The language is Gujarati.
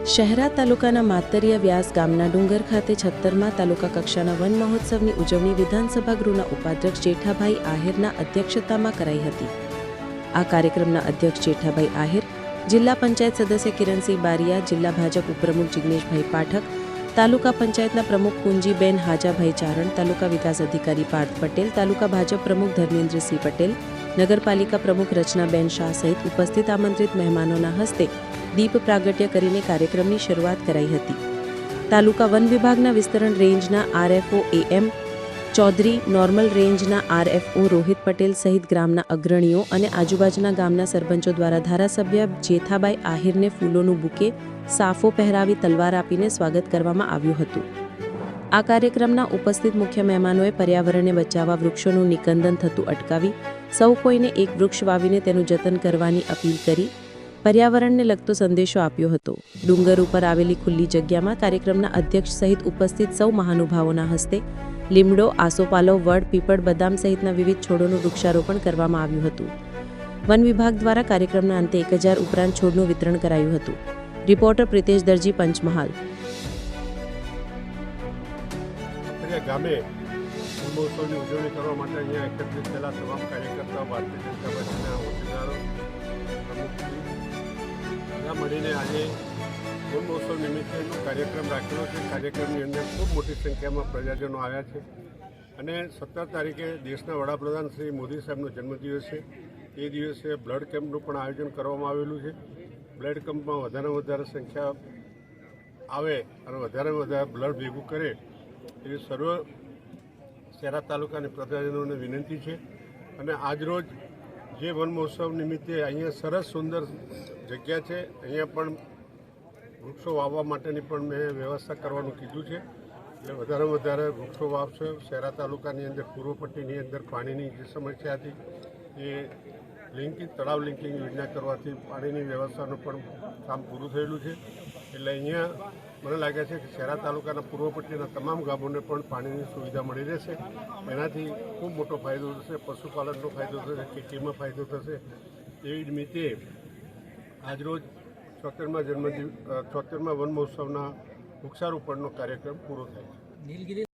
શહેરા તાલુકાના માતરિયા વ્યાસ ગામના ડુંગર ખાતે 76મા તાલુકા કક્ષાના વન મહોત્સવની ઉજવણી વિધાનસભા ગૃહના ઉપાધ્યક્ષ જેઠાભાઈ આહિરના અધ્યક્ષતામાં કરાઈ હતી। આ કાર્યક્રમના અધ્યક્ષ જેઠાભાઈ આહિર, જિલ્લા પંચાયત સદસ્ય કિરણસિંહ બારિયા, જિલ્લા ભાજપ ઉપપ્રમુખ જિગ્નેશભાઈ પાઠક, તાલુકા પંચાયતના પ્રમુખ કુંજીબેન હાજાભાઈ ચારણ, તાલુકા વિકાસ અધિકારી પાર્થ પટેલ, તાલુકા ભાજપ પ્રમુખ ધર્મેન્દ્રસિંહ પટેલ, નગરપાલિકા પ્રમુખ રચનાબેન શાહ સહિત ઉપસ્થિત આમંત્રિત મહેમાનોના હસ્તે દીપ પ્રાગટ્ય કરીને કાર્યક્રમની શરૂઆત કરાઈ હતી। તાલુકા વન વિભાગના વિસ્તરણ રેન્જના આરએફઓ એમ ચૌધરી, નોર્મલ રેન્જના આરએફઓ રોહિત પટેલ સહિત ગ્રામના અગ્રણીઓ અને આજુબાજુના ગામના સરપંચો દ્વારા ધારાસભ્ય જેઠાભાઈ આહિરને ફૂલોનું બુકે, સાફો પહેરાવી તલવાર આપીને સ્વાગત કરવામાં આવ્યું હતું। આ કાર્યક્રમના ઉપસ્થિત મુખ્ય મહેમાનોએ પર્યાવરણને બચાવવા વૃક્ષોનું નિકંદન થતું અટકાવી સૌ કોઈને એક વૃક્ષ વાવીને તેનું જતન કરવાની અપીલ કરી પર્યાવરણને લગતો સંદેશો આપ્યો હતો। ડુંગર ઉપર આવેલી ખુલ્લી જગ્યામાં કાર્યક્રમના અધ્યક્ષ સહિત ઉપસ્થિત સૌ મહાનુભાવોના હસ્તે લીમડો, આસોપાલવ, વડ, પીપળ, બદામ સહિતના વિવિધ છોડોનું વૃક્ષારોપણ કરવામાં આવ્યું હતું। વન વિભાગ દ્વારા કાર્યક્રમના અંતે 1000 ઉપરાંત છોડનું વિતરણ કરાયું હતું। રિપોર્ટર પ્રિતેશ દરજી, પંચમહાલ। ગામે જન્મોત્સવની ઉજવણી કરવા માટે અહીંયા એકત્રિત થયેલા તમામ કાર્યકર્તાઓ, ભારતીય જનતા પાર્ટીના હોદ્દેદારો, પ્રમુખશ્રી મળીને આજે જન્મોત્સવ નિમિત્તેનો કાર્યક્રમ રાખેલો છે। કાર્યક્રમની અંદર ખૂબ મોટી સંખ્યામાં પ્રજાજનો આવ્યા છે અને 17 તારીખે દેશના વડાપ્રધાન શ્રી મોદી સાહેબનો જન્મદિવસ છે। એ દિવસે બ્લડ કેમ્પનું પણ આયોજન કરવામાં આવેલું છે। બ્લડ કેમ્પમાં વધારેમાં વધારે સંખ્યા આવે અને વધારેમાં વધારે બ્લડ ભેગું કરે એવી સર્વ શહેરા તાલુકાની પ્રજાજનોને વિનંતી છે। અને આજરોજ જે વન મહોત્સવ નિમિત્તે અહીંયા સરસ સુંદર જગ્યા છે, અહીંયા પણ વૃક્ષો વાવવા માટેની પણ મેં વ્યવસ્થા કરવાનું કીધું છે। એટલે વધારેમાં વધારે વૃક્ષો વાવશે। શહેરા તાલુકાની અંદર પૂર્વ પટ્ટીની અંદર પાણીની જે સમસ્યા હતી એ તળાવ લિંકિંગ યોજના કરવાથી પાણીની વ્યવસ્થાનું પણ કામ પૂરું થયેલું છે। એટલે અહીંયા મને લાગે છે કે શહેરા તાલુકાના પૂર્વ પટ્ટીના તમામ ગામોને પણ પાણીની સુવિધા મળી રહેશે। એનાથી ખૂબ મોટો ફાયદો થશે, પશુપાલનનો ફાયદો થશે, ખેતીમાં ફાયદો થશે। એવી નિમિત્તે આજરોજ 76મા વન મહોત્સવના વૃક્ષારોપણનો કાર્યક્રમ પૂરો થાય છે।